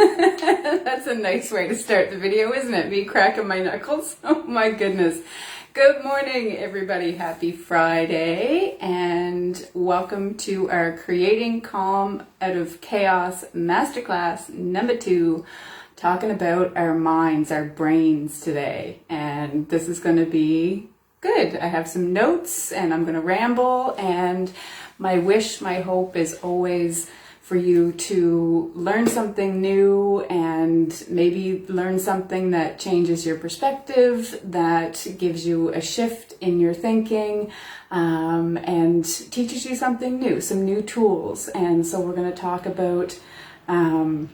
That's a nice way to start the video, isn't it? Me cracking my knuckles. Oh my goodness. Good morning, everybody. Happy Friday, and welcome to our Creating Calm Out of Chaos Masterclass number 2, talking about our minds, our brains today. And this is going to be good. I have some notes and I'm going to ramble, and my wish, my hope is always for you to learn something new and maybe learn something that changes your perspective, that gives you a shift in your thinking, and teaches you something new, some new tools. And so we're going to talk about a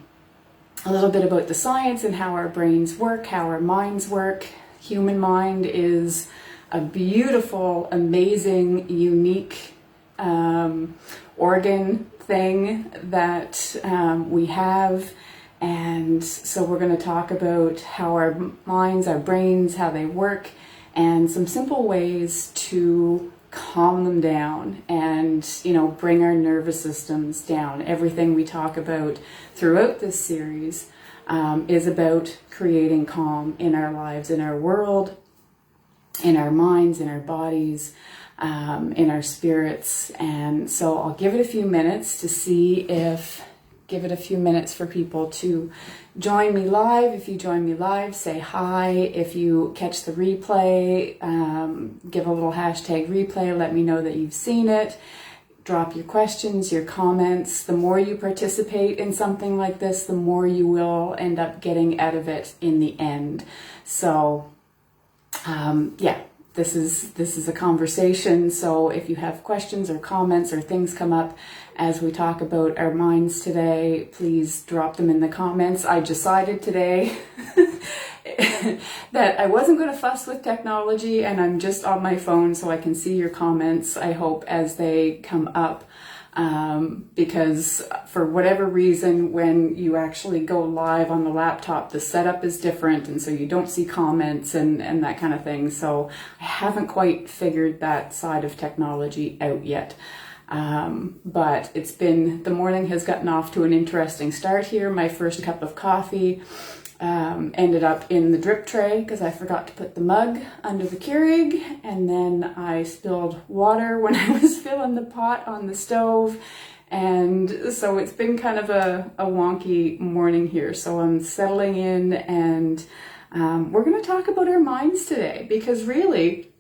little bit about the science and how our brains work, how our minds work. Human mind is a beautiful, amazing, unique organ thing that we have. And so we're going to talk about how our minds, our brains, how they work, and some simple ways to calm them down and, bring our nervous systems down. Everything we talk about throughout this series is about creating calm in our lives, in our world, in our minds, in our bodies, in our spirits. And so I'll give it a few minutes give it a few minutes for people to join me live. If you join me live, say hi. If you catch the replay, give a little hashtag replay, let me know that you've seen it. Drop your questions, your comments. The more you participate in something like this, the more you will end up getting out of it in the end. So this is a conversation. So if you have questions or comments or things come up as we talk about our minds today, please drop them in the comments. I decided today that I wasn't going to fuss with technology, and I'm just on my phone so I can see your comments, I hope, as they come up. Because for whatever reason, when you actually go live on the laptop, the setup is different, and so you don't see comments and that kind of thing. So I haven't quite figured that side of technology out yet. But the morning has gotten off to an interesting start here. My first cup of coffee ended up in the drip tray because I forgot to put the mug under the Keurig, and then I spilled water when I was filling the pot on the stove, and so it's been kind of a wonky morning here. So I'm settling in, and we're going to talk about our minds today, because really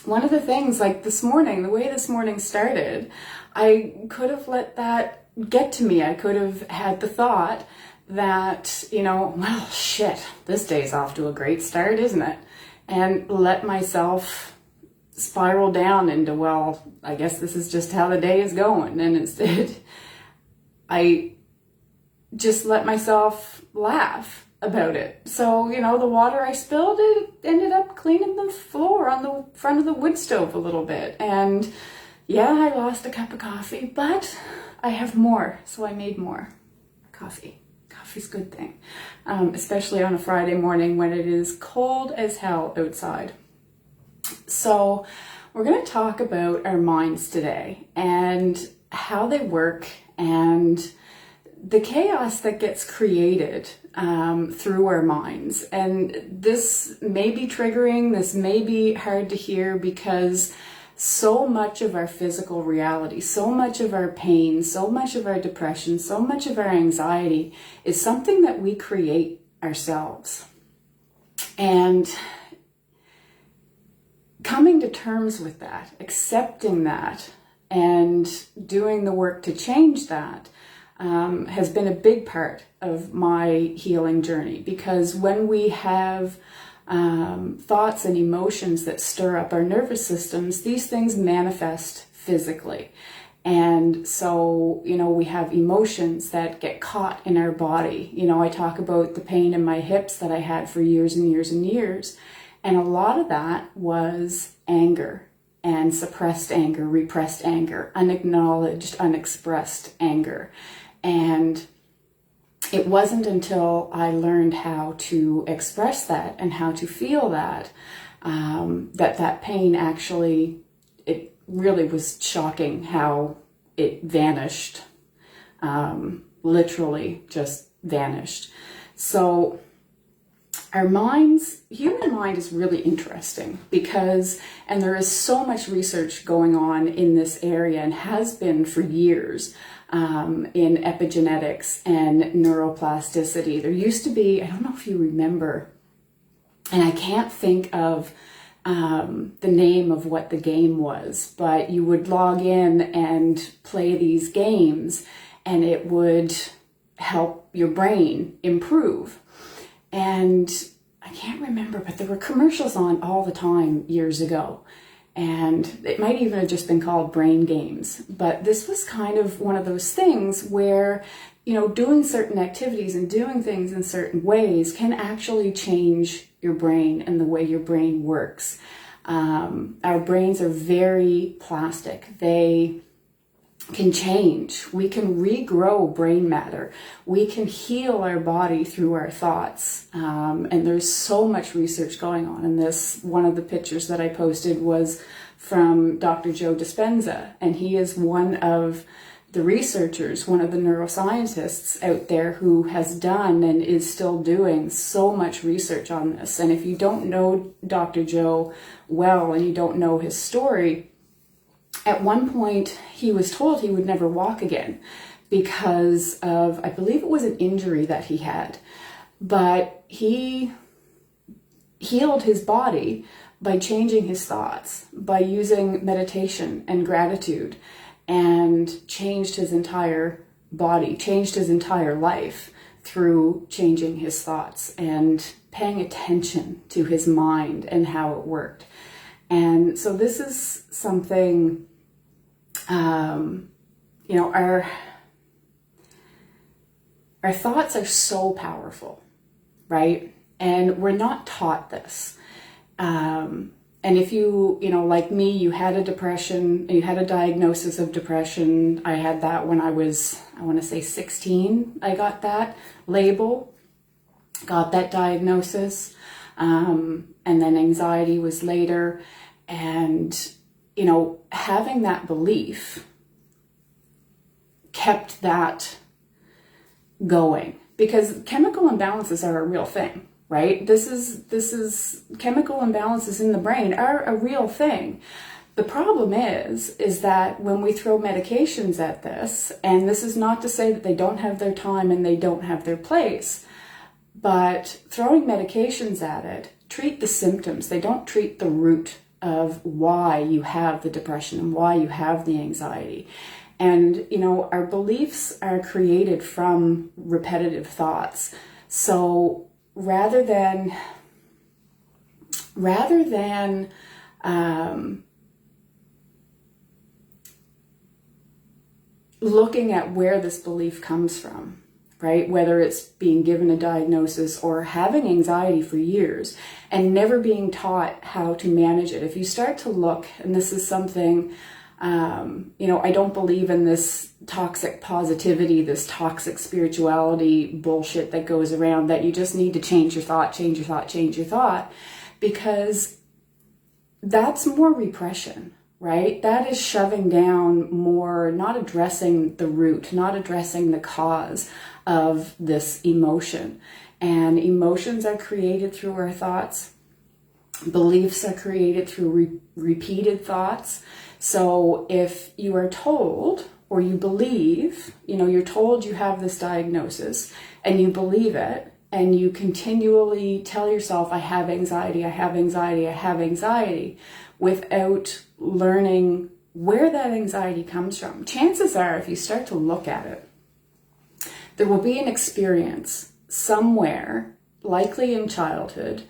one of the things, like this morning, the way this morning started, I could have let that get to me. I could have had the thought that, well, shit, this day's off to a great start, isn't it? And let myself spiral down into, well, I guess this is just how the day is going. And instead, I just let myself laugh about it. So, the water I spilled, it ended up cleaning the floor on the front of the wood stove a little bit. And yeah, I lost a cup of coffee, but I have more, so I made more coffee. Coffee's a good thing, especially on a Friday morning when it is cold as hell outside. So we're going to talk about our minds today and how they work and the chaos that gets created through our minds. And this may be triggering, this may be hard to hear, because so much of our physical reality, so much of our pain, so much of our depression, so much of our anxiety is something that we create ourselves. And coming to terms with that, accepting that, and doing the work to change that has been a big part of my healing journey. Because when we have thoughts and emotions that stir up our nervous systems, these things manifest physically. And so, we have emotions that get caught in our body. I talk about the pain in my hips that I had for years and years and years. And a lot of that was anger, and suppressed anger, repressed anger, unacknowledged, unexpressed anger. And it wasn't until I learned how to express that and how to feel that, that pain actually, it really was shocking how it vanished, literally just vanished. So human mind is really interesting because, and there is so much research going on in this area and has been for years, in epigenetics and neuroplasticity. There used to be, I don't know if you remember, and I can't think of the name of what the game was, but you would log in and play these games and it would help your brain improve. And I can't remember, but there were commercials on all the time years ago. And it might even have just been called brain games. But this was kind of one of those things where, doing certain activities and doing things in certain ways can actually change your brain and the way your brain works. Our brains are very plastic. They can change. We can regrow brain matter. We can heal our body through our thoughts. And there's so much research going on in this. One of the pictures that I posted was from Dr. Joe Dispenza, and he is one of the researchers, one of the neuroscientists out there who has done and is still doing so much research on this. And if you don't know Dr. Joe well and you don't know his story, at one point, he was told he would never walk again because of, I believe it was an injury that he had. But he healed his body by changing his thoughts, by using meditation and gratitude, and changed his entire body, changed his entire life through changing his thoughts and paying attention to his mind and how it worked. And so this is something, our thoughts are so powerful, right? And we're not taught this. And if you, like me, you had a depression, you had a diagnosis of depression. I had that when I was, I want to say 16, I got that label, got that diagnosis. And then anxiety was later. And, having that belief kept that going, because chemical imbalances are a real thing, right? This is chemical imbalances in the brain are a real thing. The problem is that when we throw medications at this, and this is not to say that they don't have their time and they don't have their place, but throwing medications at it treat the symptoms. They don't treat the root of why you have the depression and why you have the anxiety. And, our beliefs are created from repetitive thoughts. So rather than looking at where this belief comes from, right? Whether it's being given a diagnosis or having anxiety for years and never being taught how to manage it. If you start to look, and this is something, I don't believe in this toxic positivity, this toxic spirituality bullshit that goes around that you just need to change your thought, because that's more repression, right? That is shoving down more, not addressing the root, not addressing the cause of this emotion. And emotions are created through our thoughts. Beliefs are created through repeated thoughts. So if you are told, or you believe, you're told you have this diagnosis and you believe it, and you continually tell yourself, I have anxiety, without learning where that anxiety comes from, chances are, if you start to look at it, there will be an experience somewhere, likely in childhood,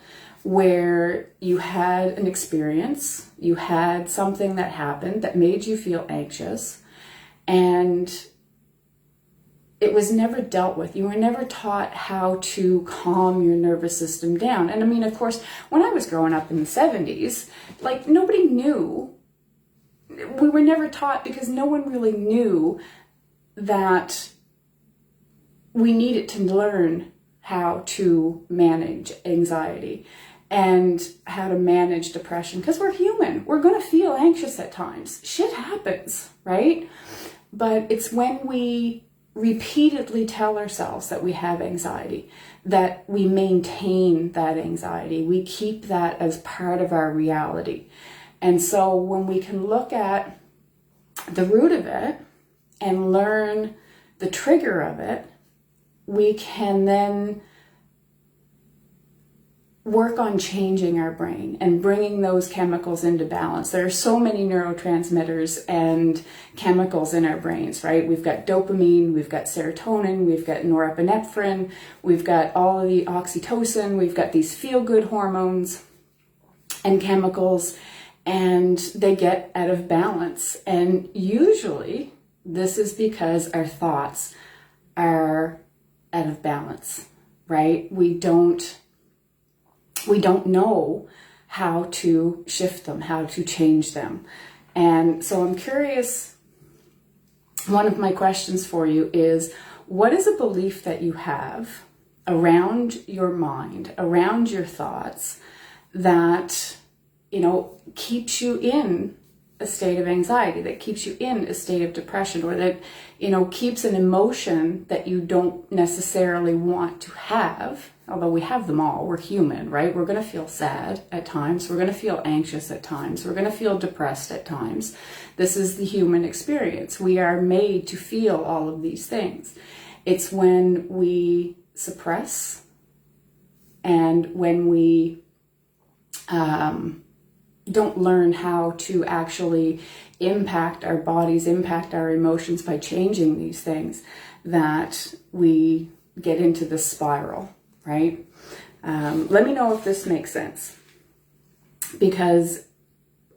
where you had an experience, you had something that happened that made you feel anxious, and it was never dealt with. You were never taught how to calm your nervous system down. And I mean, of course, when I was growing up in the 70s, nobody knew. We were never taught, because no one really knew that we needed to learn how to manage anxiety and how to manage depression, because we're human. We're going to feel anxious at times. Shit happens, right? But it's when we repeatedly tell ourselves that we have anxiety, that we maintain that anxiety, we keep that as part of our reality. And so when we can look at the root of it and learn the trigger of it, we can then work on changing our brain and bringing those chemicals into balance. There are so many neurotransmitters and chemicals in our brains, right? We've got dopamine, we've got serotonin, we've got norepinephrine, we've got all of the oxytocin, we've got these feel-good hormones and chemicals, and they get out of balance. And usually this is because our thoughts are out of balance, right? We don't know how to shift them, how to change them. And so I'm curious, one of my questions for you is, what is a belief that you have around your mind, around your thoughts, that, keeps you in a state of anxiety, that keeps you in a state of depression, or that, keeps an emotion that you don't necessarily want to have? Although we have them all, we're human, right? We're going to feel sad at times. We're going to feel anxious at times. We're going to feel depressed at times. This is the human experience. We are made to feel all of these things. It's when we suppress and when we don't learn how to actually impact our bodies, impact our emotions by changing these things, that we get into this spiral. Right? Let me know if this makes sense, because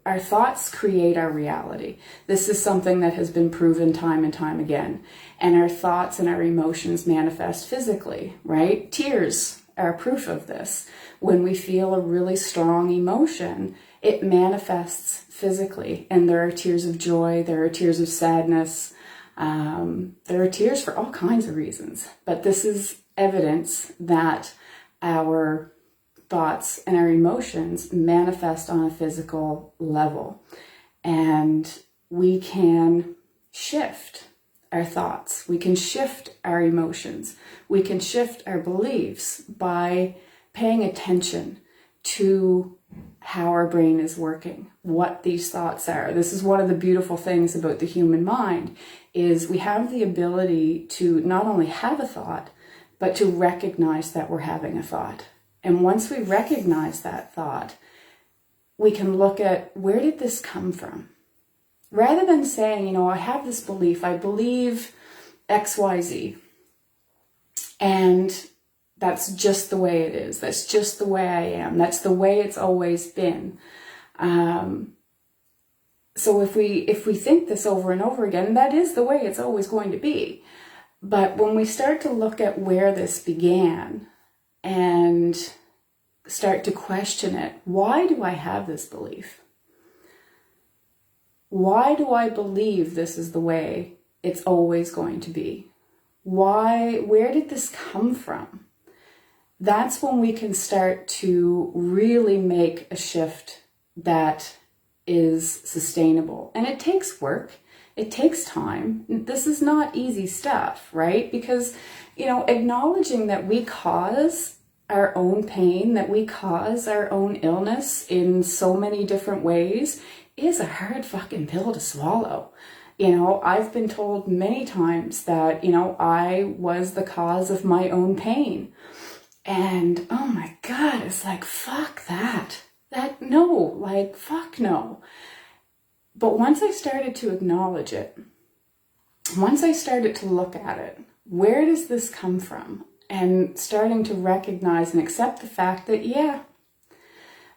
our thoughts create our reality. This is something that has been proven time and time again. And our thoughts and our emotions manifest physically, right? Tears are proof of this. When we feel a really strong emotion, it manifests physically. And there are tears of joy, there are tears of sadness, there are tears for all kinds of reasons. But this is evidence that our thoughts and our emotions manifest on a physical level, and we can shift our thoughts, we can shift our emotions, we can shift our beliefs by paying attention to how our brain is working, what these thoughts are. This is one of the beautiful things about the human mind, is we have the ability to not only have a thought, but to recognize that we're having a thought. And once we recognize that thought, we can look at, where did this come from? Rather than saying, I have this belief, I believe XYZ, and that's just the way it is. That's just the way I am. That's the way it's always been. So if we think this over and over again, that is the way it's always going to be. But when we start to look at where this began and start to question it, why do I have this belief? Why do I believe this is the way it's always going to be? Where did this come from? That's when we can start to really make a shift that is sustainable. And it takes work. It takes time. This is not easy stuff, right? Because, acknowledging that we cause our own pain, that we cause our own illness in so many different ways, is a hard fucking pill to swallow. I've been told many times that, I was the cause of my own pain. And, oh my God, it's like, fuck that. Fuck no. But once I started to acknowledge it, once I started to look at it, where does this come from? And starting to recognize and accept the fact that, yeah,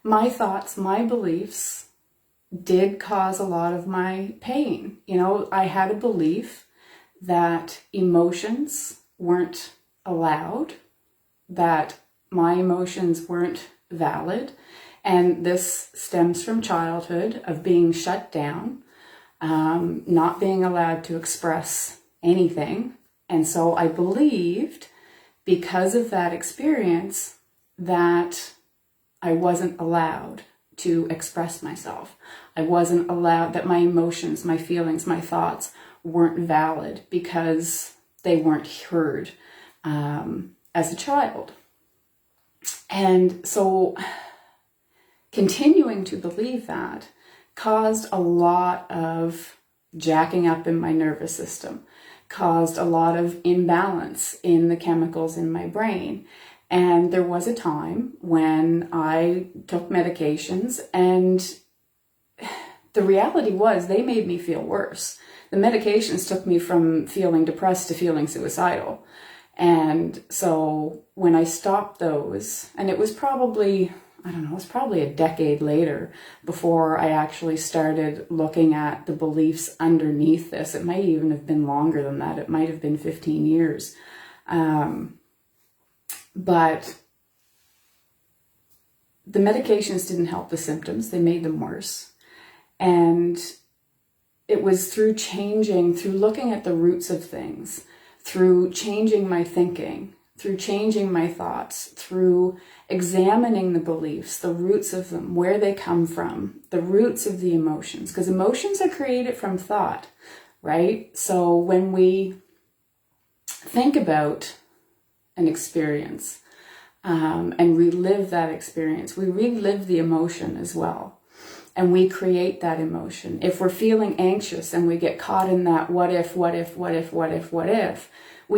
my thoughts, my beliefs did cause a lot of my pain. I had a belief that emotions weren't allowed, that my emotions weren't valid. And this stems from childhood, of being shut down, not being allowed to express anything. And so I believed, because of that experience, that I wasn't allowed to express myself. I wasn't allowed, that my emotions, my feelings, my thoughts weren't valid, because they weren't heard as a child. And so continuing to believe that caused a lot of jacking up in my nervous system, caused a lot of imbalance in the chemicals in my brain. And there was a time when I took medications, and the reality was they made me feel worse. The medications took me from feeling depressed to feeling suicidal. And so when I stopped those, and it was probably, I don't know, it was probably a decade later before I actually started looking at the beliefs underneath this. It might even have been longer than that. It might have been 15 years. But the medications didn't help the symptoms. They made them worse. And it was through looking at the roots of things, through changing my thinking, through changing my thoughts, through examining the beliefs, the roots of them, where they come from, the roots of the emotions, because emotions are created from thought, right? So when we think about an experience and relive that experience, we relive the emotion as well. And we create that emotion. If we're feeling anxious and we get caught in that what if, we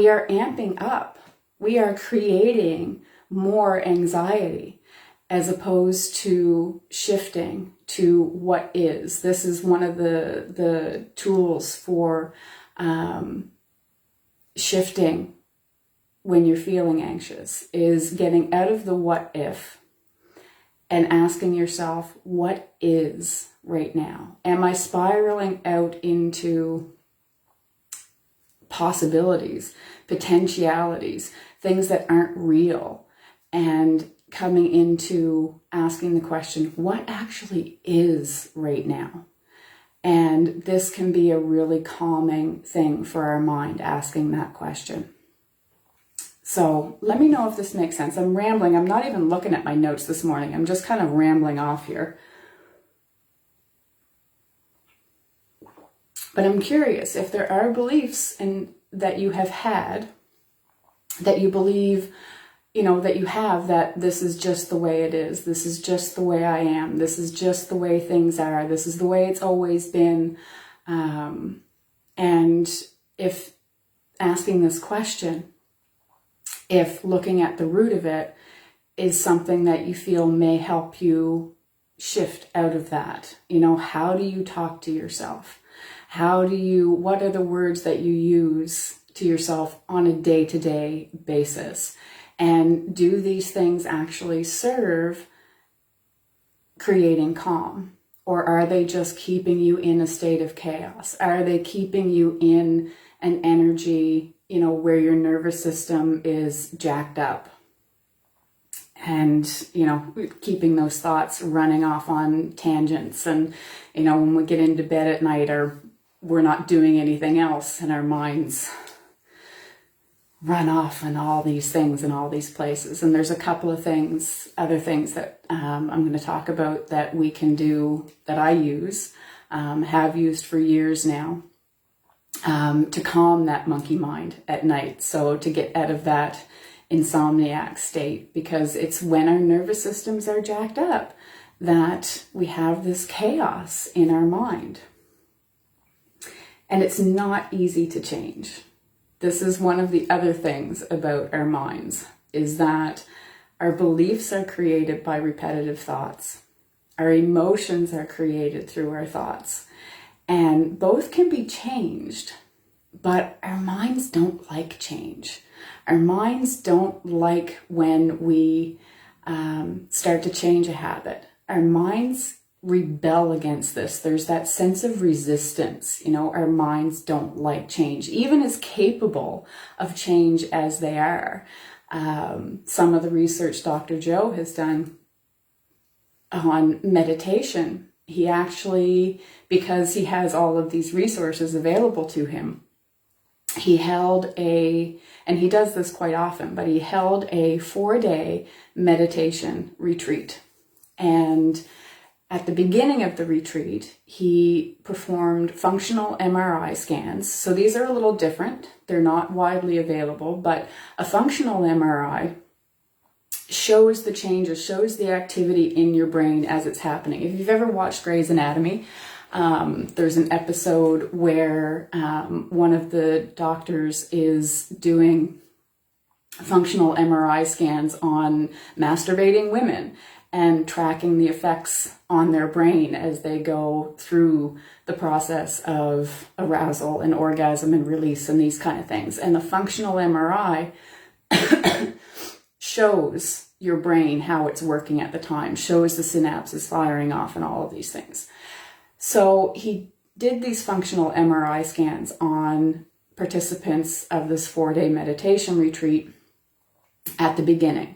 are amping up. We are creating more anxiety as opposed to shifting to what is. This is one of the tools for shifting when you're feeling anxious, is getting out of the what if and asking yourself, what is right now? Am I spiraling out into possibilities, potentialities, things that aren't real, and coming into asking the question, what actually is right now? And this can be a really calming thing for our mind, asking that question. So let me know if this makes sense. I'm rambling. I'm not even looking at my notes this morning. I'm just kind of rambling off here. But I'm curious if there are beliefs that you have had, that you believe, that you have, that this is just the way it is. This is just the way I am. This is just the way things are. This is the way it's always been. And if asking this question, if looking at the root of it is something that you feel may help you shift out of that, how do you talk to yourself? What are the words that you use to yourself on a day-to-day basis? And do these things actually serve creating calm? Or are they just keeping you in a state of chaos? Are they keeping you in an energy, where your nervous system is jacked up? And, keeping those thoughts running off on tangents. And, when we get into bed at night, we're not doing anything else, and our minds run off on all these things in all these places. And there's a couple of other things that I'm going to talk about that we can do, that I use, have used for years now, to calm that monkey mind at night. So to get out of that insomniac state, because it's when our nervous systems are jacked up that we have this chaos in our mind. And it's not easy to change. This is one of the other things about our minds, is that our beliefs are created by repetitive thoughts. Our emotions are created through our thoughts. And both can be changed, but our minds don't like change. Our minds don't like when we start to change a habit. Our minds rebel against this. There's that sense of resistance. Our minds don't like change, even as capable of change as they are. Some of the research Dr. Joe has done on meditation, he actually, because he has all of these resources available to him, he held and he does this quite often, but he held a 4-day meditation retreat. And At the beginning of the retreat, he performed functional MRI scans. So these are a little different. They're not widely available, but a functional MRI shows the changes, shows the activity in your brain as it's happening. If you've ever watched Grey's Anatomy, there's an episode where one of the doctors is doing functional MRI scans on masturbating women and tracking the effects on their brain as they go through the process of arousal and orgasm and release and these kind of things. And the functional MRI shows your brain how it's working at the time, shows the synapses firing off and all of these things. So he did these functional MRI scans on participants of this 4-day meditation retreat at the beginning.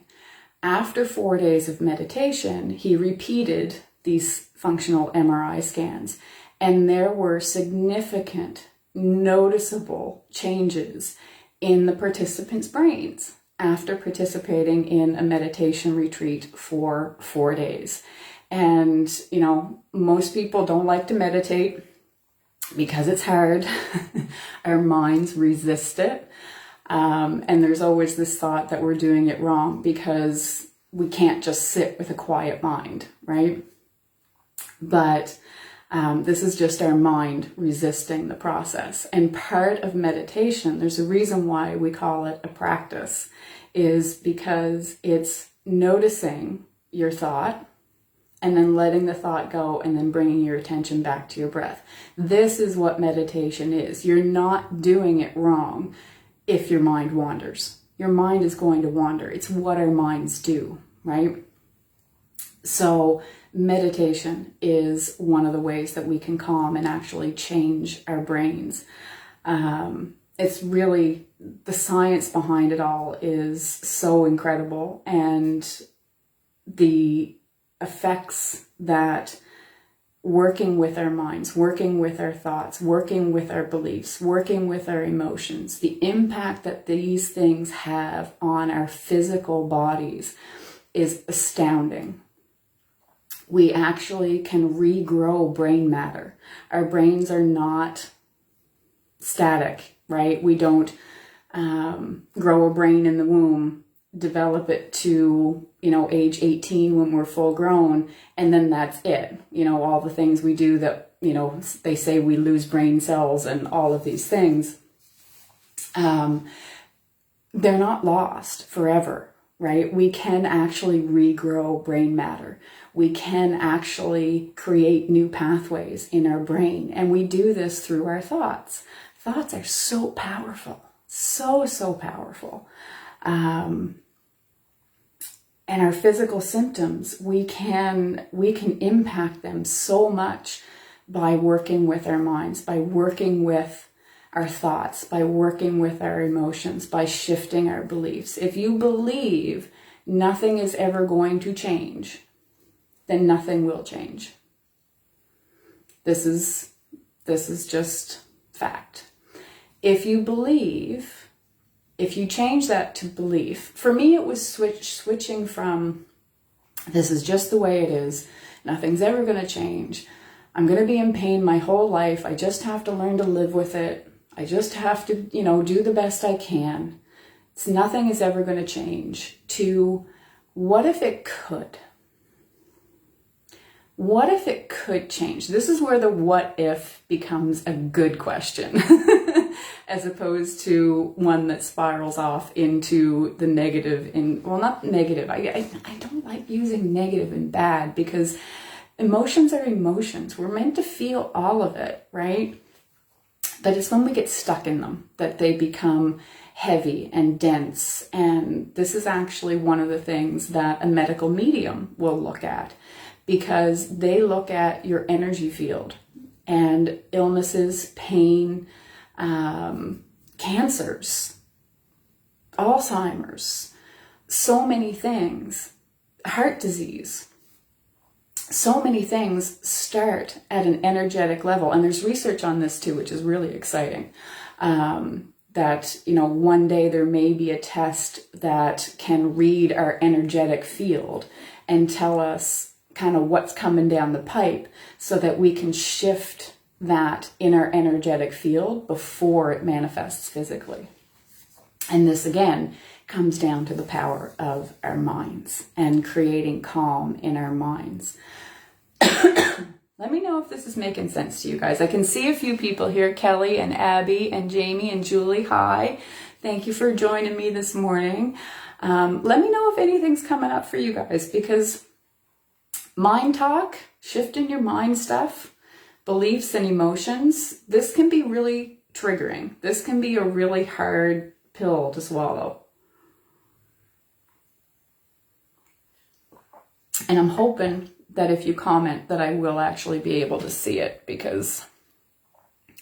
After 4 days of meditation, he repeated these functional MRI scans, and there were significant, noticeable changes in the participants' brains after participating in a meditation retreat for 4 days. And, most people don't like to meditate because it's hard. Our minds resist it. And there's always this thought that we're doing it wrong because we can't just sit with a quiet mind, right? But this is just our mind resisting the process. And part of meditation, there's a reason why we call it a practice, is because it's noticing your thought and then letting the thought go and then bringing your attention back to your breath. This is what meditation is. You're not doing it wrong if your mind wanders. Your mind is going to wander. It's what our minds do, right? So meditation is one of the ways that we can calm and actually change our brains. It's really, the science behind it all is so incredible, and the effects that working with our minds, working with our thoughts, working with our beliefs, working with our emotions, the impact that these things have on our physical bodies is astounding. We actually can regrow brain matter. Our brains are not static, right? We don't grow a brain in the womb, develop it to, age 18 when we're full grown, and then that's it. All the things we do that, they say we lose brain cells and all of these things. They're not lost forever, right? We can actually regrow brain matter. We can actually create new pathways in our brain. And we do this through our thoughts. Thoughts are so powerful, so powerful. And our physical symptoms, we can impact them so much by working with our minds, by working with our thoughts, by working with our emotions, by shifting our beliefs. If you believe nothing is ever going to change, then nothing will change. This is just fact. If you change that to belief, for me it was switching from this is just the way it is, nothing's ever going to change, I'm going to be in pain my whole life, I just have to learn to live with it, I just have to, do the best I can, nothing is ever going to change, to what if it could? What if it could change? This is where the what if becomes a good question. As opposed to one that spirals off into the negative. Not negative. I don't like using negative and bad, because emotions are emotions. We're meant to feel all of it, right? But it's when we get stuck in them that they become heavy and dense. And this is actually one of the things that a medical medium will look at, because they look at your energy field and illnesses, pain, cancers, Alzheimer's, so many things, heart disease, so many things start at an energetic level. And there's research on this too, which is really exciting. That, one day there may be a test that can read our energetic field and tell us kind of what's coming down the pipe so that we can shift that in our energetic field before it manifests physically. And this again comes down to the power of our minds and creating calm in our minds. Let me know if this is making sense to you guys. I can see a few people here, Kelly and Abby and Jamie and Julie. Hi. Thank you for joining me this morning. Let me know if anything's coming up for you guys, because mind talk, shifting your mind stuff, beliefs and emotions, this can be really triggering. This can be a really hard pill to swallow. And I'm hoping that if you comment that I will actually be able to see it, because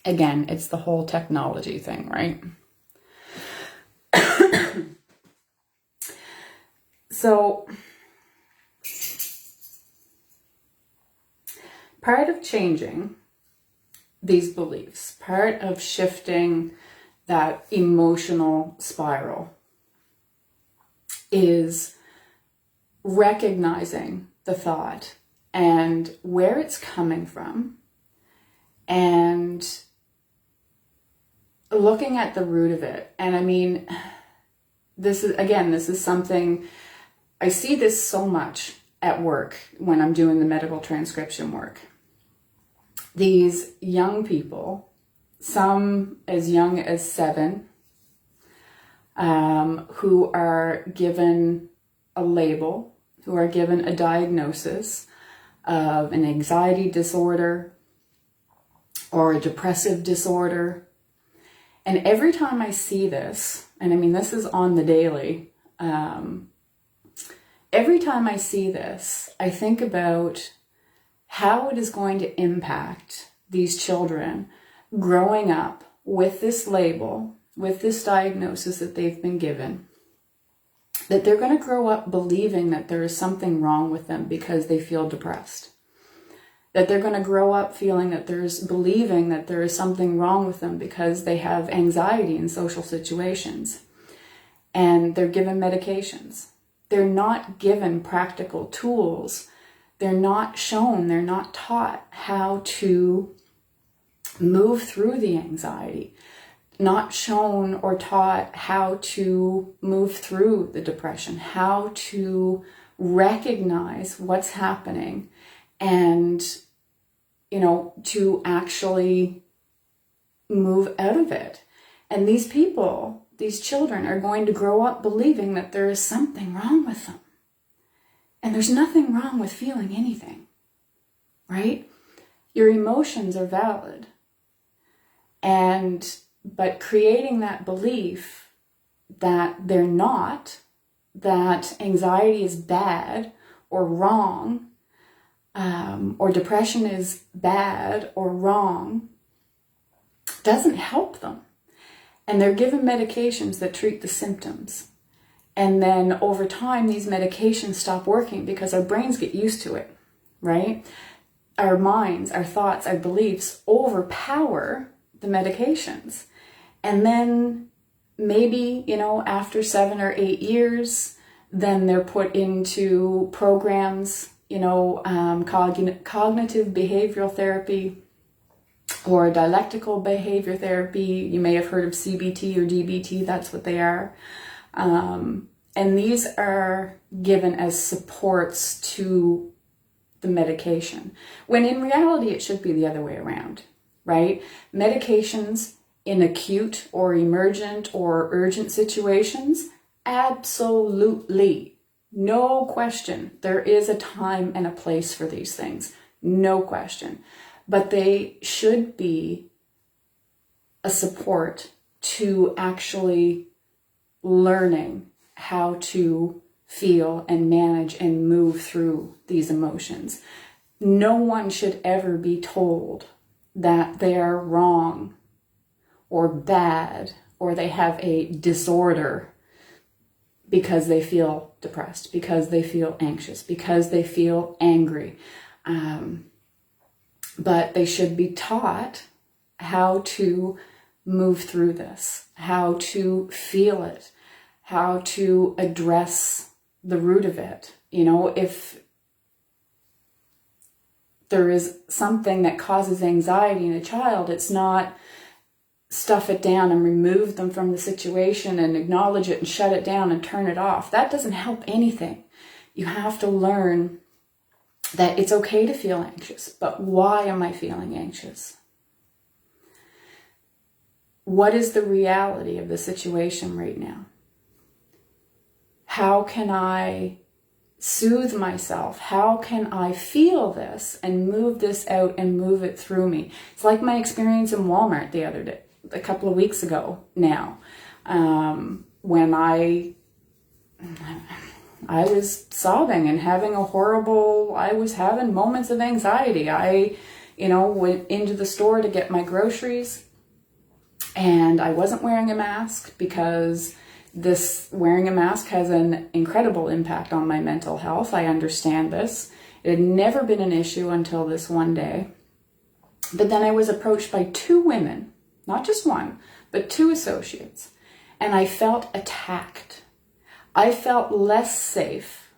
again, it's the whole technology thing, right? So part of changing these beliefs, part of shifting that emotional spiral, is recognizing the thought and where it's coming from, and looking at the root of it. And I mean, this is something, I see this so much at work when I'm doing the medical transcription work. These young people, some as young as 7, who are given a label, who are given a diagnosis of an anxiety disorder or a depressive disorder. And every time I see this, and I mean, this is on the daily, every time I see this, I think about how it is going to impact these children growing up with this label, with this diagnosis that they've been given, that they're going to grow up believing that there is something wrong with them because they feel depressed. That they're going to grow up feeling that believing that there is something wrong with them because they have anxiety in social situations. And they're given medications. They're not given practical tools. They're not shown, they're not taught how to move through the anxiety. Not shown or taught how to move through the depression, how to recognize what's happening and, to actually move out of it. And these people, these children, are going to grow up believing that there is something wrong with them. And there's nothing wrong with feeling anything, right? Your emotions are valid. But creating that belief that they're not, that anxiety is bad or wrong, or depression is bad or wrong, doesn't help them. And they're given medications that treat the symptoms. And then over time, these medications stop working because our brains get used to it, right? Our minds, our thoughts, our beliefs overpower the medications. And then maybe, after 7 or 8 years, then they're put into programs, cognitive behavioral therapy or dialectical behavior therapy. You may have heard of CBT or DBT, that's what they are. And these are given as supports to the medication, when in reality it should be the other way around, right? Medications in acute or emergent or urgent situations, absolutely, no question. There is a time and a place for these things, no question. But they should be a support to actually learning how to feel and manage and move through these emotions. No one should ever be told that they are wrong or bad or they have a disorder because they feel depressed, because they feel anxious, because they feel angry. But they should be taught how to move through this, how to feel it, how to address the root of it. If there is something that causes anxiety in a child, it's not stuff it down and remove them from the situation and acknowledge it and shut it down and turn it off. That doesn't help anything. You have to learn that it's okay to feel anxious, but why am I feeling anxious? What is the reality of the situation right now? How can I soothe myself? How can I feel this and move this out and move it through me? It's like my experience in Walmart the other day, a couple of weeks ago now, when I was sobbing and having I was having moments of anxiety. I, went into the store to get my groceries, and I wasn't wearing a mask because wearing a mask has an incredible impact on my mental health. I understand this. It had never been an issue until this one day. But then I was approached by 2 women, not just one, but 2 associates, and I felt attacked. I felt less safe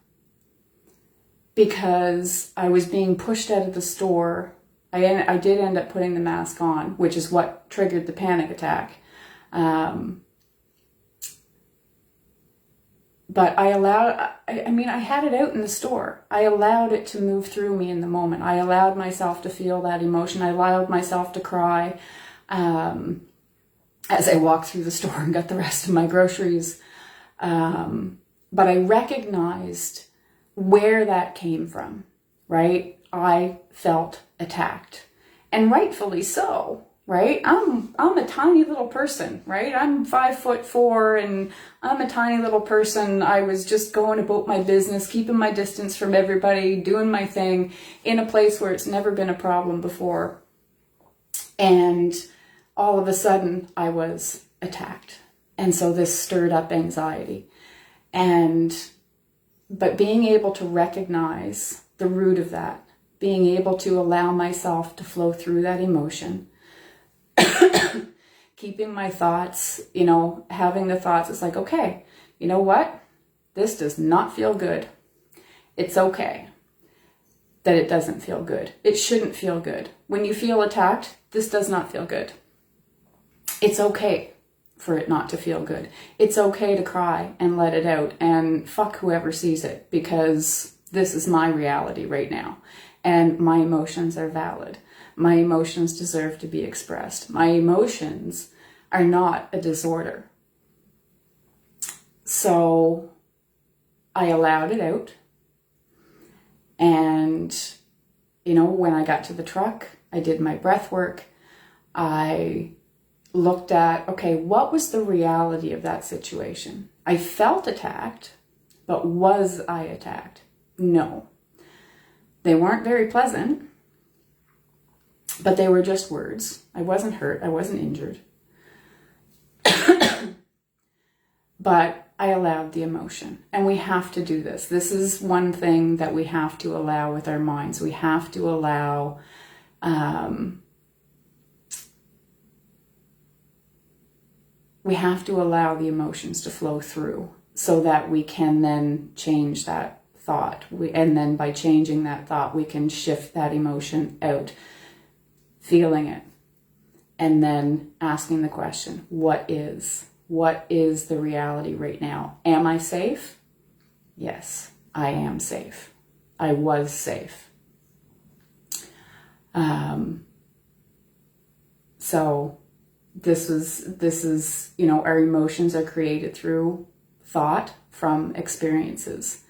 because I was being pushed out of the store. I did end up putting the mask on, which is what triggered the panic attack. But I had it out in the store. I allowed it to move through me in the moment. I allowed myself to feel that emotion. I allowed myself to cry as I walked through the store and got the rest of my groceries. But I recognized where that came from, right? I felt attacked, and rightfully so, right? I'm a tiny little person, right? I'm 5'4", and I'm a tiny little person. I was just going about my business, keeping my distance from everybody, doing my thing in a place where it's never been a problem before. And all of a sudden I was attacked. And so this stirred up anxiety. But being able to recognize the root of that, being able to allow myself to flow through that emotion, keeping my thoughts, having the thoughts, it's like, okay, you know what? This does not feel good. It's okay that it doesn't feel good. It shouldn't feel good. When you feel attacked, this does not feel good. It's okay for it not to feel good. It's okay to cry and let it out and fuck whoever sees it, because this is my reality right now. And my emotions are valid. My emotions deserve to be expressed. My emotions are not a disorder. So I allowed it out. And, when I got to the truck, I did my breath work. I looked at, okay, what was the reality of that situation? I felt attacked, but was I attacked? No. They weren't very pleasant, but they were just words. I wasn't hurt. I wasn't injured. But I allowed the emotion. And we have to do this. This is one thing that we have to allow with our minds. We have to allow the emotions to flow through so that we can then change that thought. And then by changing that thought, we can shift that emotion out, feeling it, and then asking the question, what is the reality right now? Am I safe? Yes, I am safe. I was safe. So this is, our emotions are created through thought from experiences.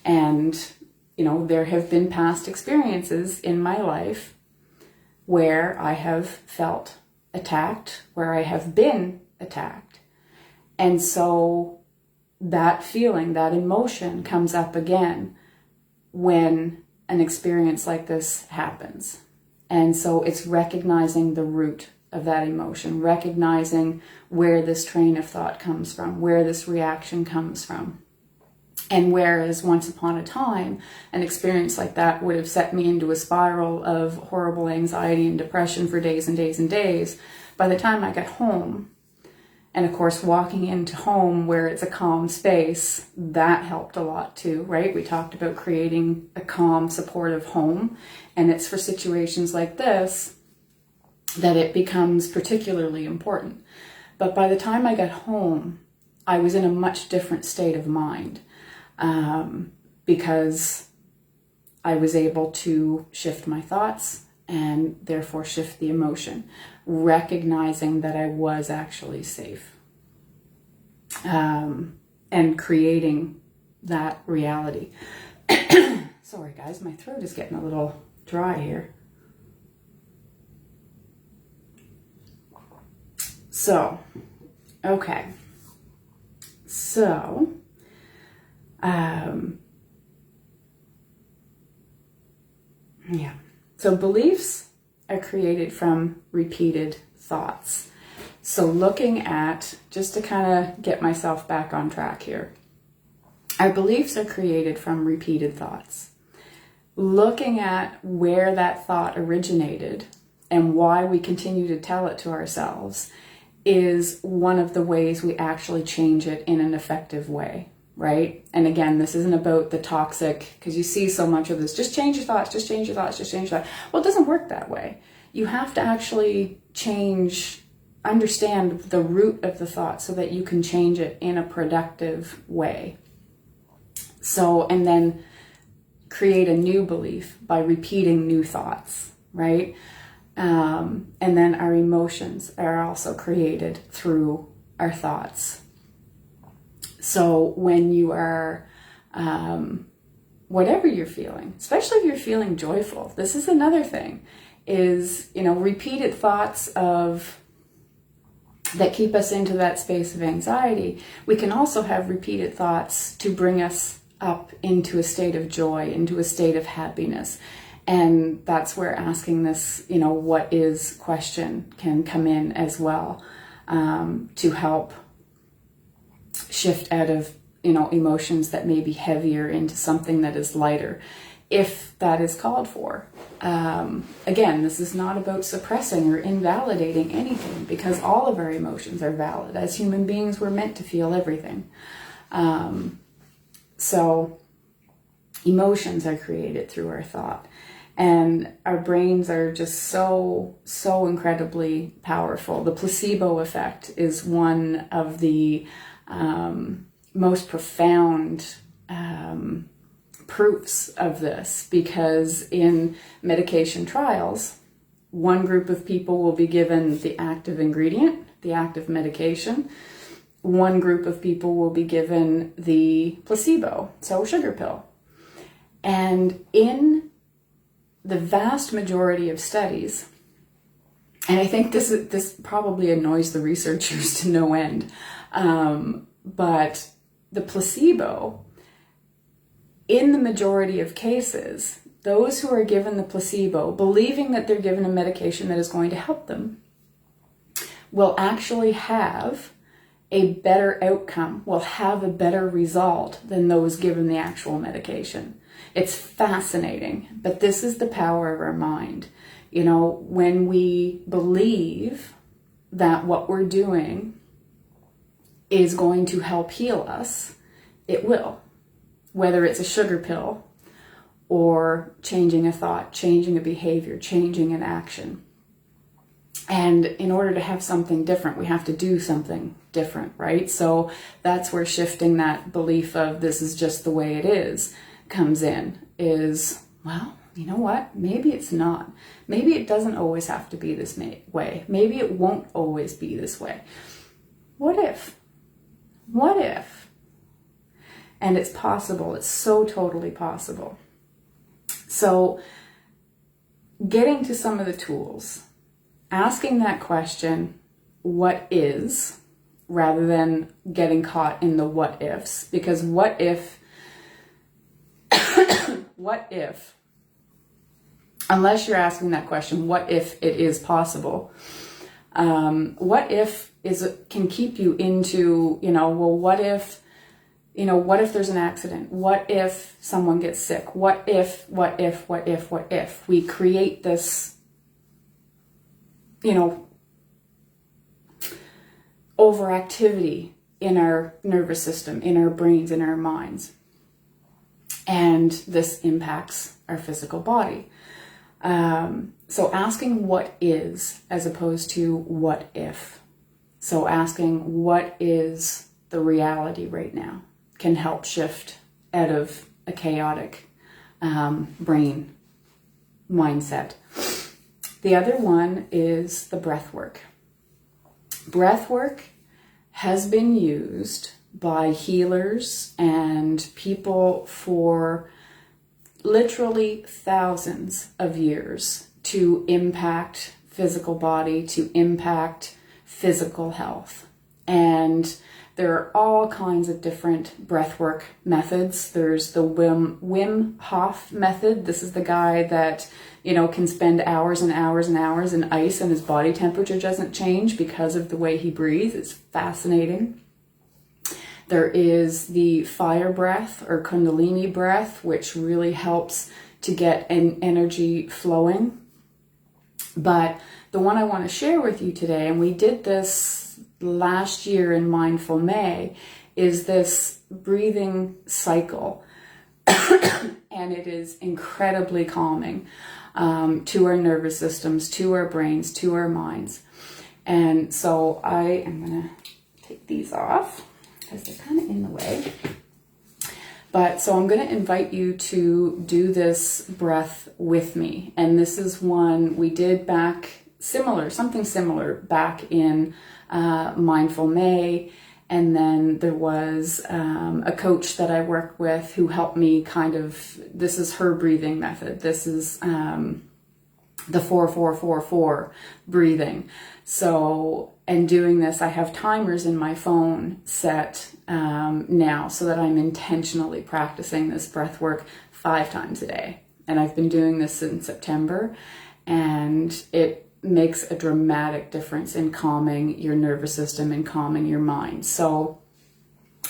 And, there have been past experiences in my life where I have felt attacked, where I have been attacked. And so that feeling, that emotion comes up again when an experience like this happens. And so it's recognizing the root of that emotion, recognizing where this train of thought comes from, where this reaction comes from. And whereas once upon a time, an experience like that would have set me into a spiral of horrible anxiety and depression for days and days and days, by the time I got home And of course, walking into home where it's a calm space, that helped a lot too, right? We talked about creating a calm, supportive home. And it's for situations like this that it becomes particularly important. But by the time I got home, I was in a much different state of mind, because I was able to shift my thoughts and therefore shift the emotion, recognizing that I was actually safe, and creating that reality. Sorry guys, my throat is getting a little dry here. So, okay. So, yeah. So beliefs are created from repeated thoughts. So looking at, just to kind of get myself back on track here, our beliefs are created from repeated thoughts. Looking at where that thought originated and why we continue to tell it to ourselves is one of the ways we actually change it in an effective way, right? And again, this isn't about the toxic, because you see so much of this, just change your thoughts, just change your thoughts, just change your thoughts. Well, it doesn't work that way. You have to actually understand the root of the thought so that you can change it in a productive way. So, and then create a new belief by repeating new thoughts, right? And then our emotions are also created through our thoughts. So when you are, whatever you're feeling, especially if you're feeling joyful, this is another thing, is, repeated thoughts that keep us into that space of anxiety. We can also have repeated thoughts to bring us up into a state of joy, into a state of happiness. And that's where asking this, what is question can come in as well, to help shift out of, emotions that may be heavier into something that is lighter, if that is called for. Again, this is not about suppressing or invalidating anything, because all of our emotions are valid. As human beings, we're meant to feel everything. So emotions are created through our thought. And our brains are just so incredibly powerful. The placebo effect is one of the most profound proofs of this, because in medication trials, one group of people will be given the active ingredient, the active medication. One group of people will be given the placebo, so a sugar pill. And in the vast majority of studies, and I think this probably annoys the researchers to no end, but the placebo, in the majority of cases, those who are given the placebo, believing that they're given a medication that is going to help them, will actually have a better outcome, will have a better result than those given the actual medication. It's fascinating, but this is the power of our mind. When we believe that what we're doing is going to help heal us, it will. Whether it's a sugar pill or changing a thought, changing a behavior, changing an action. And in order to have something different, we have to do something different, right? So that's where shifting that belief of this is just the way it is comes in, is, well, you know what? Maybe it's not. Maybe it doesn't always have to be this way. Maybe it won't always be this way. What if? What if? And it's possible. It's so totally possible. So getting to some of the tools, asking that question, what is, rather than getting caught in the what ifs, because what if, unless you're asking that question, what if it is possible? What if can keep you into, well, what if there's an accident? What if someone gets sick? What if? We create this, overactivity in our nervous system, in our brains, in our minds. And this impacts our physical body. So asking what is as opposed to what if. So asking what is the reality right now can help shift out of a chaotic brain mindset. The other one is the breath work. Breath work has been used by healers and people for literally thousands of years to impact physical body, to impact physical health. And there are all kinds of different breathwork methods. There's the Wim Hof method. This is the guy that, can spend hours and hours and hours in ice and his body temperature doesn't change because of the way he breathes. It's fascinating. There is the fire breath or Kundalini breath, which really helps to get an energy flowing. But the one I want to share with you today, and we did this last year in Mindful May, is this breathing cycle. And it is incredibly calming to our nervous systems, to our brains, to our minds. And so I am going to take these off because they're kind of in the way. But so I'm going to invite you to do this breath with me. And this is one we did something similar back in Mindful May. And then there was a coach that I work with who helped me this is her breathing method. This is the 4-4-4-4 breathing. So, and doing this, I have timers in my phone set now so that I'm intentionally practicing this breath work 5 times a day. And I've been doing this since September, and it makes a dramatic difference in calming your nervous system and calming your mind. So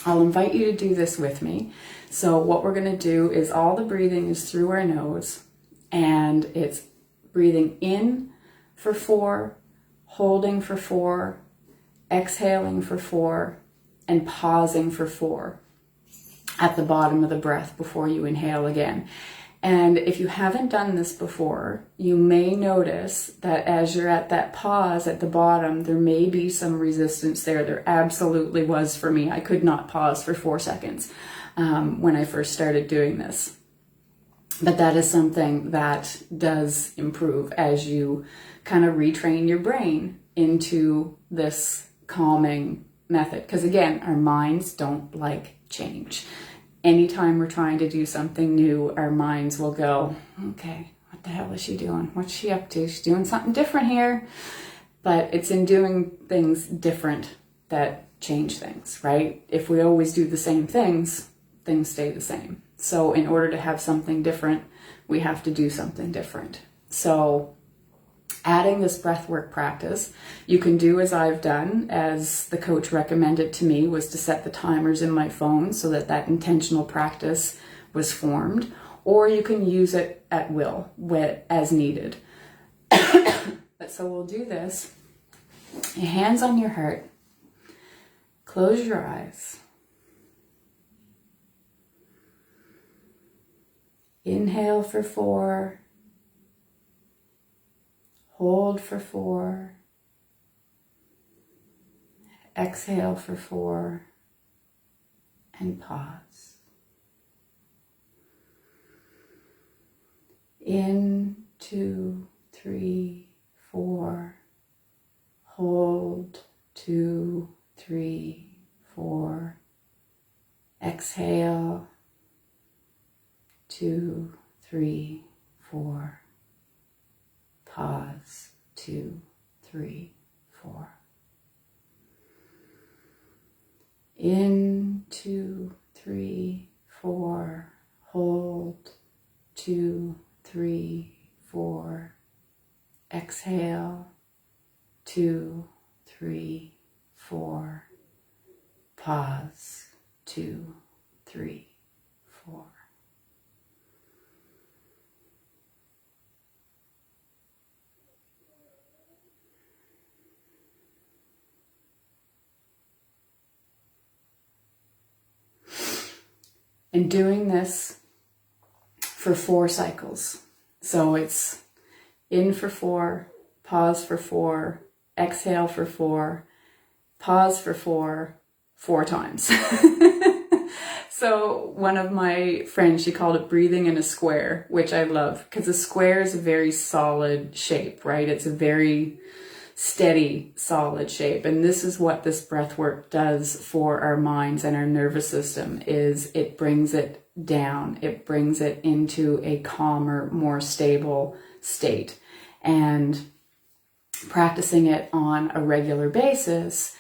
I'll invite you to do this with me. So what we're going to do is all the breathing is through our nose, and it's breathing in for 4, holding for 4, exhaling for 4, and pausing for 4 at the bottom of the breath before you inhale again. And if you haven't done this before, you may notice that as you're at that pause at the bottom, there may be some resistance there. There absolutely was for me. I could not pause for 4 seconds when I first started doing this. But that is something that does improve as you kind of retrain your brain into this calming method. Because again, our minds don't like change. Anytime we're trying to do something new, our minds will go, okay, what the hell is she doing? What's she up to? She's doing something different here. But it's in doing things different that change things, right? If we always do the same things, things stay the same. So in order to have something different, we have to do something different. So adding this breathwork practice, you can do as I've done, as the coach recommended to me, was to set the timers in my phone so that that intentional practice was formed, or you can use it at will, as needed. But so we'll do this. Your hands on your heart. Close your eyes. Inhale for 4. Hold for 4. Exhale for 4. And pause. In, 2, 3, 4. Hold, 2, 3, 4. Exhale, 2, 3, 4. Pause, 2, 3, 4. In, 2, 3, 4. Hold, 2, 3, 4. Exhale, 2, 3, 4. Pause, 2, 3, 4. And doing this for 4 cycles. So it's in for 4, pause for 4, exhale for 4, pause for 4, 4 times. So one of my friends, she called it breathing in a square, which I love, because a square is a very solid shape, right? It's a very steady, solid shape. And this is what this breath work does for our minds and our nervous system, is it brings it down. It brings it into a calmer, more stable state. And practicing it on a regular basis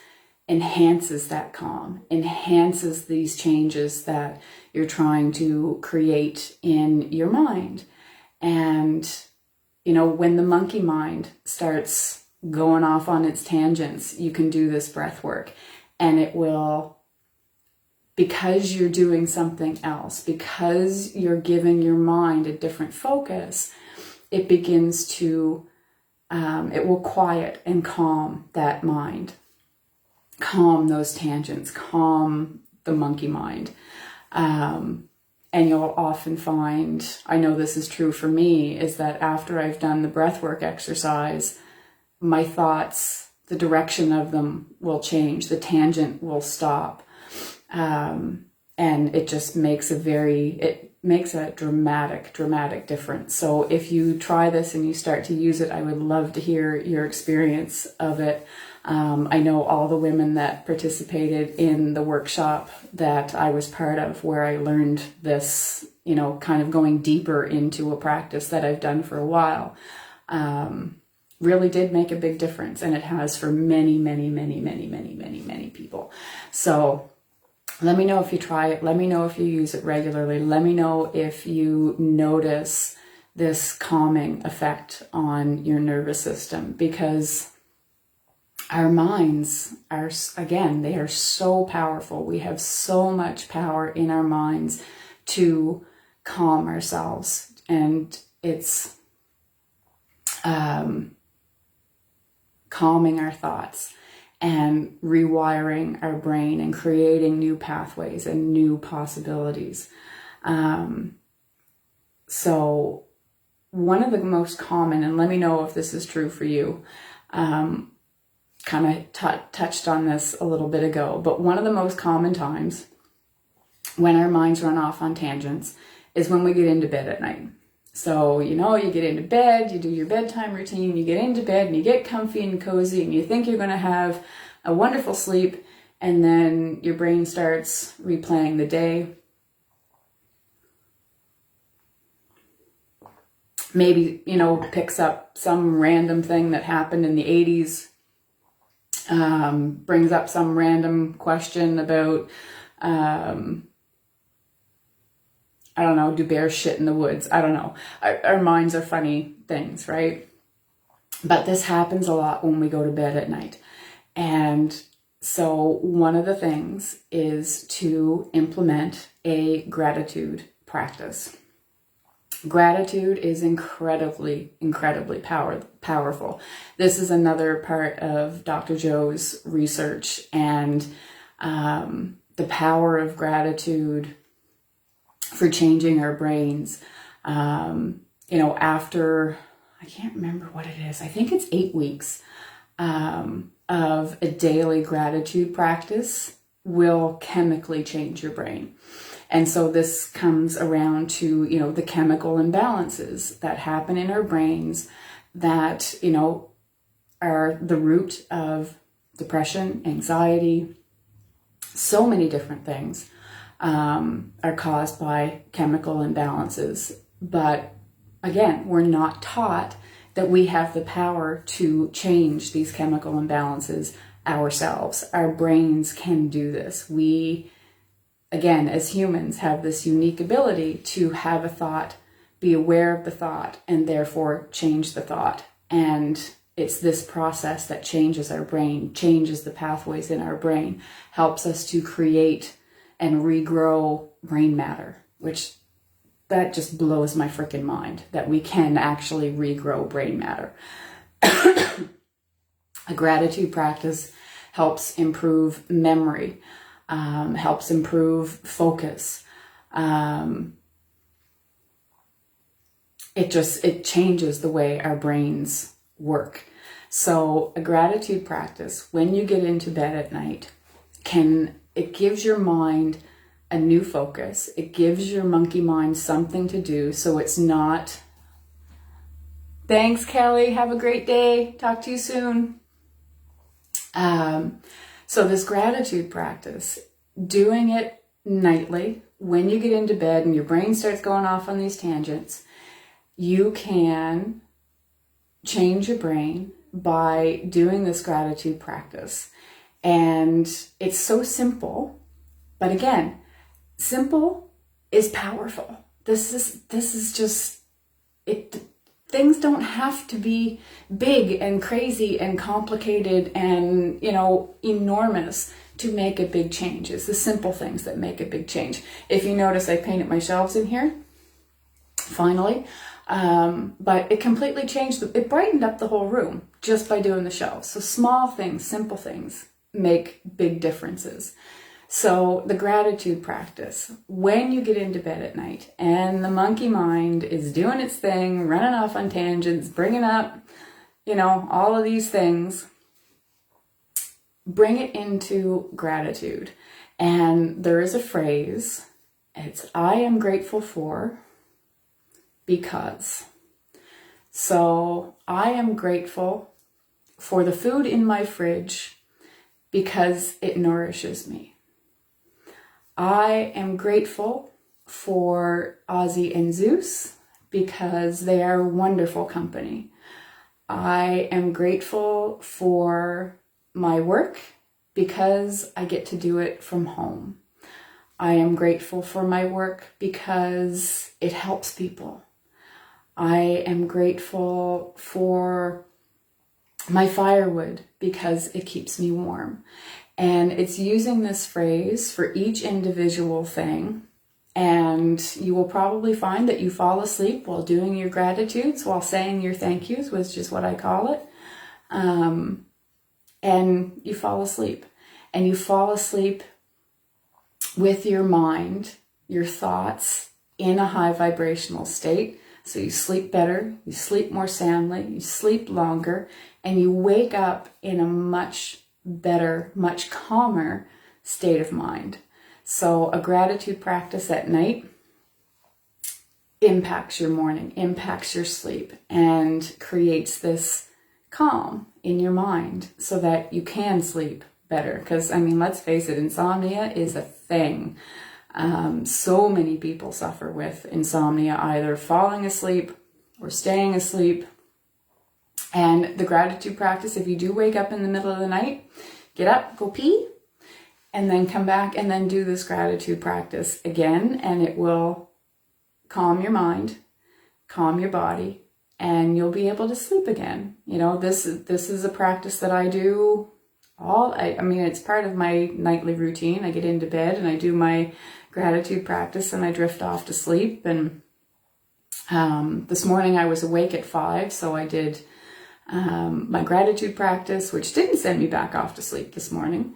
enhances that calm, enhances these changes that you're trying to create in your mind. And, you know, when the monkey mind starts going off on its tangents, you can do this breath work, and it will, because you're doing something else, because you're giving your mind a different focus, it begins to, it will quiet and calm that mind. Calm those tangents, calm the monkey mind. And you'll often find, I know this is true for me, is that after I've done the breathwork exercise, my thoughts, the direction of them will change, the tangent will stop. And it just makes it makes a dramatic difference. So if you try this and you start to use it, I would love to hear your experience of it. I know all the women that participated in the workshop that I was part of, where I learned this, you know, kind of going deeper into a practice that I've done for a while, really did make a big difference. And it has for many people. So let me know if you try it. Let me know if you use it regularly. Let me know if you notice this calming effect on your nervous system, because our minds are, again, they are so powerful. We have so much power in our minds to calm ourselves. And it's calming our thoughts and rewiring our brain and creating new pathways and new possibilities. So one of the most common, and let me know if this is true for you, kind of touched on this a little bit ago, but one of the most common times when our minds run off on tangents is when we get into bed at night. So, you know, you get into bed, you do your bedtime routine, you get into bed and you get comfy and cozy and you think you're going to have a wonderful sleep, and then your brain starts replaying the day. Maybe, you know, picks up some random thing that happened in the 80s, brings up some random question about, I don't know, do bears shit in the woods? I don't know. Our minds are funny things, right? But this happens a lot when we go to bed at night. And so one of the things is to implement a gratitude practice. Gratitude is incredibly powerful. This is another part of Dr. Joe's research, and the power of gratitude for changing our brains. You know, after, I can't remember what it is, I think it's 8 weeks of a daily gratitude practice will chemically change your brain. And so this comes around to, you know, the chemical imbalances that happen in our brains that, you know, are the root of depression, anxiety. So many different things are caused by chemical imbalances. But again, we're not taught that we have the power to change these chemical imbalances ourselves. Our brains can do this. We, again, as humans, have this unique ability to have a thought, be aware of the thought, and therefore change the thought. And it's this process that changes our brain, changes the pathways in our brain, helps us to create and regrow brain matter, which that just blows my freaking mind, that we can actually regrow brain matter. A gratitude practice helps improve memory, helps improve focus, It changes the way our brains work. So a gratitude practice, when you get into bed at night, it gives your mind a new focus. It gives your monkey mind something to do. So it's not, thanks, Kelly, have a great day, talk to you soon. So this gratitude practice, doing it nightly, when you get into bed and your brain starts going off on these tangents, you can change your brain by doing this gratitude practice. And it's so simple, but again, simple is powerful. This is just it. Things don't have to be big and crazy and complicated and, enormous to make a big change. It's the simple things that make a big change. If you notice, I painted my shelves in here, finally. But it completely changed, it brightened up the whole room just by doing the shelves. So small things, simple things make big differences. So the gratitude practice, when you get into bed at night and the monkey mind is doing its thing, running off on tangents, bringing up, all of these things, bring it into gratitude. And there is a phrase, it's I am grateful for because. So I am grateful for the food in my fridge because it nourishes me. I am grateful for Ozzy and Zeus because they are wonderful company. I am grateful for my work because I get to do it from home. I am grateful for my work because it helps people. I am grateful for my firewood because it keeps me warm. And it's using this phrase for each individual thing. And you will probably find that you fall asleep while doing your gratitudes, while saying your thank yous, which is what I call it. And you fall asleep. And you fall asleep with your mind, your thoughts in a high vibrational state. So you sleep better, you sleep more soundly, you sleep longer, and you wake up in a much better, much calmer state of mind. So a gratitude practice at night impacts your morning, impacts your sleep, and creates this calm in your mind so that you can sleep better. Because, let's face it, insomnia is a thing. So many people suffer with insomnia, either falling asleep or staying asleep. And the gratitude practice, if you do wake up in the middle of the night, get up, go pee, and then come back and then do this gratitude practice again, and it will calm your mind, calm your body, and you'll be able to sleep again. This is a practice that I do it's part of my nightly routine. I get into bed and I do my gratitude practice and I drift off to sleep. And this morning I was awake at 5, so I did my gratitude practice, which didn't send me back off to sleep this morning,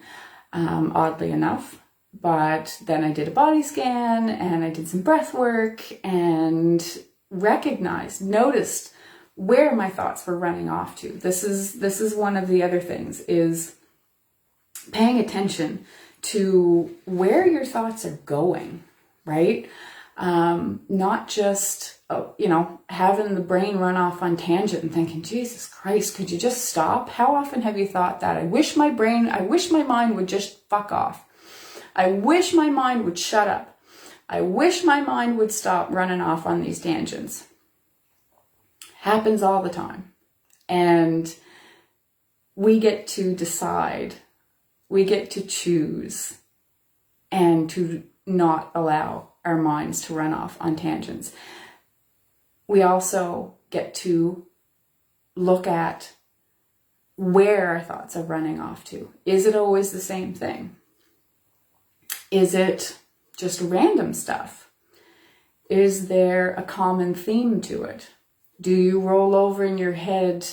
oddly enough. But then I did a body scan and I did some breath work and noticed where my thoughts were running off to. This is one of the other things, is paying attention to where your thoughts are going, right? Not just, having the brain run off on tangent and thinking, Jesus Christ, could you just stop? How often have you thought that? I wish my mind would just fuck off. I wish my mind would shut up. I wish my mind would stop running off on these tangents. Happens all the time. And we get to decide, we get to choose, and to not allow our minds to run off on tangents. We also get to look at where our thoughts are running off to. Is it always the same thing? Is it just random stuff? Is there a common theme to it? Do you roll over in your head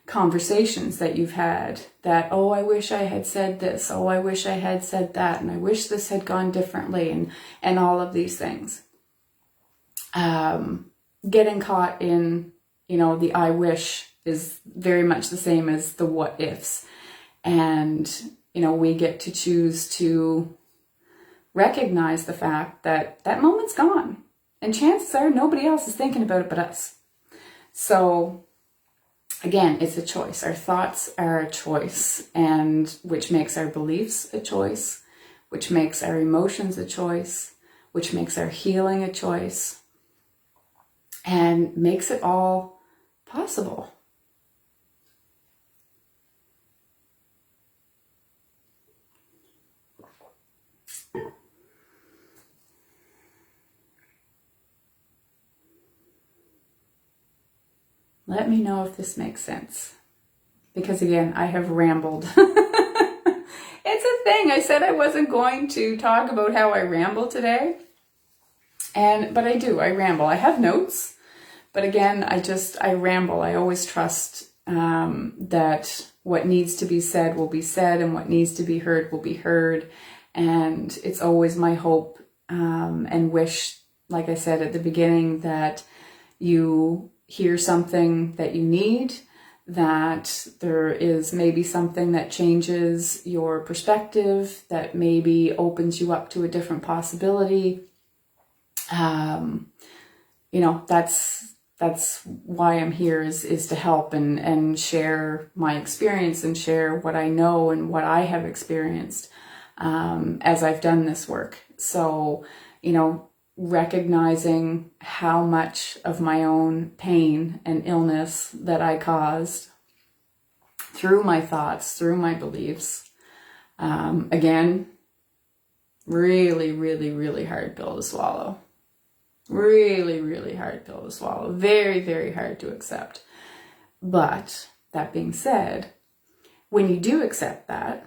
conversations that you've had that, oh, I wish I had said this, oh, I wish I had said that, and I wish this had gone differently, and all of these things. Getting caught in, the I wish is very much the same as the what ifs. And, we get to choose to recognize the fact that that moment's gone. And chances are nobody else is thinking about it but us. So again, it's a choice. Our thoughts are a choice, and which makes our beliefs a choice, which makes our emotions a choice, which makes our healing a choice, and makes it all possible. Let me know if this makes sense. Because again, I have rambled. It's a thing. I said I wasn't going to talk about how I ramble today. But I do. I ramble. I have notes. But again, I ramble. I always trust that what needs to be said will be said, and what needs to be heard will be heard. And it's always my hope and wish, like I said at the beginning, that you hear something that you need, that there is maybe something that changes your perspective, that maybe opens you up to a different possibility. That's why I'm here, is to help and share my experience and share what I know and what I have experienced as I've done this work. So, recognizing how much of my own pain and illness that I caused through my thoughts, through my beliefs. Again, really, really, really hard pill to swallow. Really, really hard pill to swallow. Very, very hard to accept. But that being said, when you do accept that,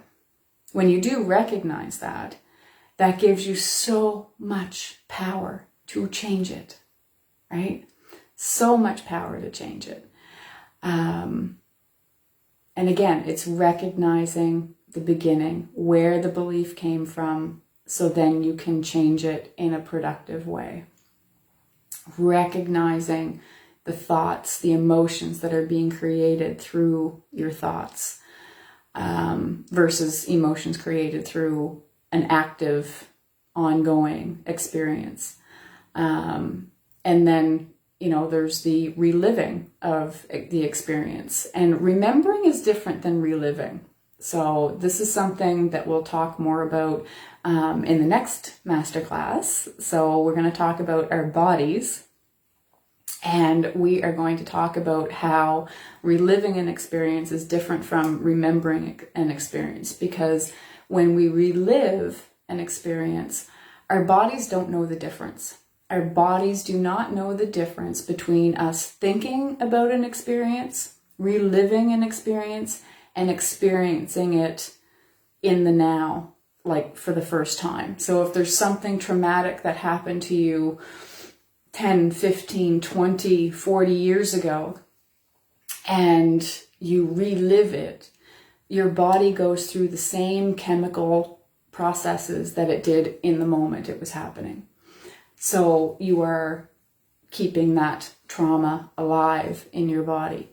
when you do recognize that, that gives you so much power to change it, right? So much power to change it. And again, it's recognizing the beginning, where the belief came from, so then you can change it in a productive way. Recognizing the thoughts, the emotions that are being created through your thoughts, versus emotions created through an active, ongoing experience. And then, there's the reliving of the experience. And remembering is different than reliving. So this is something that we'll talk more about in the next masterclass. So we're going to talk about our bodies. And we are going to talk about how reliving an experience is different from remembering an experience. Because when we relive an experience, our bodies don't know the difference. Our bodies do not know the difference between us thinking about an experience, reliving an experience, and experiencing it in the now, like for the first time. So if there's something traumatic that happened to you 10, 15, 20, 40 years ago, and you relive it, your body goes through the same chemical processes that it did in the moment it was happening. So you are keeping that trauma alive in your body.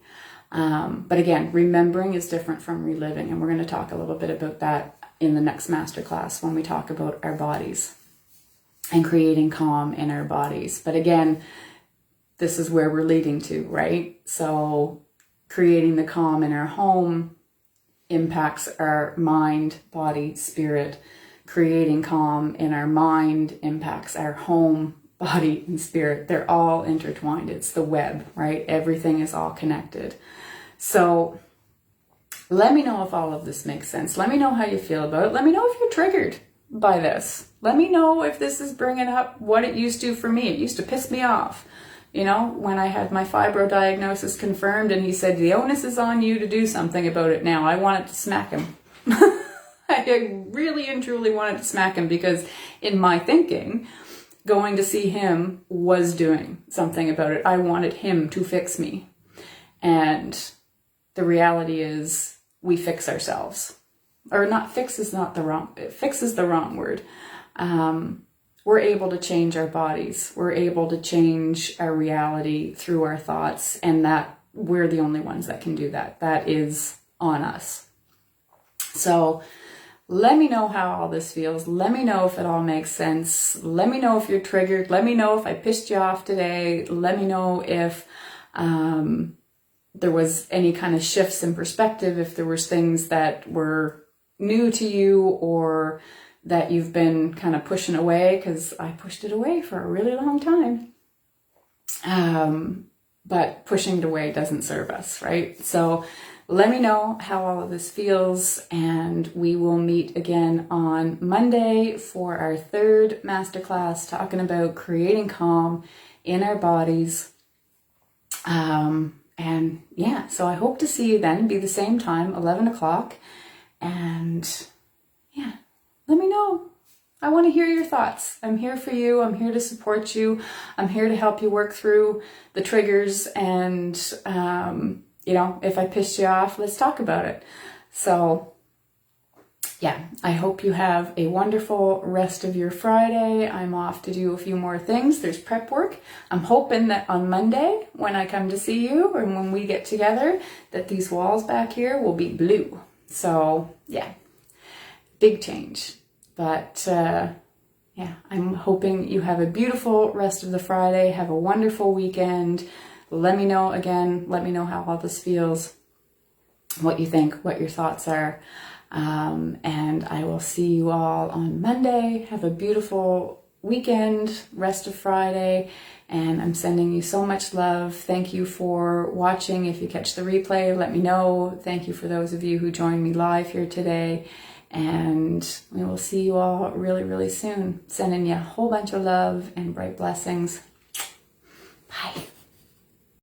But again, remembering is different from reliving, and we're going to talk a little bit about that in the next masterclass when we talk about our bodies and creating calm in our bodies. But again, this is where we're leading to, right? So creating the calm in our home impacts our mind, body, spirit. Creating calm in our mind impacts our home, body, and spirit. They're all intertwined. It's the web, right? Everything is all connected. So let me know if all of this makes sense. Let me know how you feel about it. Let me know if you're triggered by this. Let me know if this is bringing up what it used to for me. It used to piss me off. When I had my fibro diagnosis confirmed and he said, the onus is on you to do something about it now. I wanted to smack him. I really and truly wanted to smack him, because in my thinking, going to see him was doing something about it. I wanted him to fix me. And the reality is we fix ourselves. Or not fix is not the wrong, fix is the wrong word. We're able to change our bodies. We're able to change our reality through our thoughts, and that we're the only ones that can do that. That is on us. So let me know how all this feels. Let me know if it all makes sense. Let me know if you're triggered. Let me know if I pissed you off today. Let me know if there was any kind of shifts in perspective, if there was things that were new to you or that you've been kind of pushing away, because I pushed it away for a really long time. But pushing it away doesn't serve us, right? So let me know how all of this feels, and we will meet again on Monday for our third masterclass talking about creating calm in our bodies. And yeah, so I hope to see you then. Be the same time, 11 o'clock. And yeah, let me know. I want to hear your thoughts. I'm here for you. I'm here to support you. I'm here to help you work through the triggers. And, you know, if I pissed you off, let's talk about it. So yeah, I hope you have a wonderful rest of your Friday. I'm off to do a few more things. There's prep work. I'm hoping that on Monday, when I come to see you and when we get together, that these walls back here will be blue. So yeah, big change. But yeah, I'm hoping you have a beautiful rest of the Friday. Have a wonderful weekend. Let me know again. Let me know how all this feels, what you think, what your thoughts are. And I will see you all on Monday. Have a beautiful weekend, rest of Friday, and I'm sending you so much love. Thank you for watching. If you catch the replay, let me know. Thank you for those of you who joined me live here today, and we will see you all really, really soon. Sending you a whole bunch of love and bright blessings. Bye.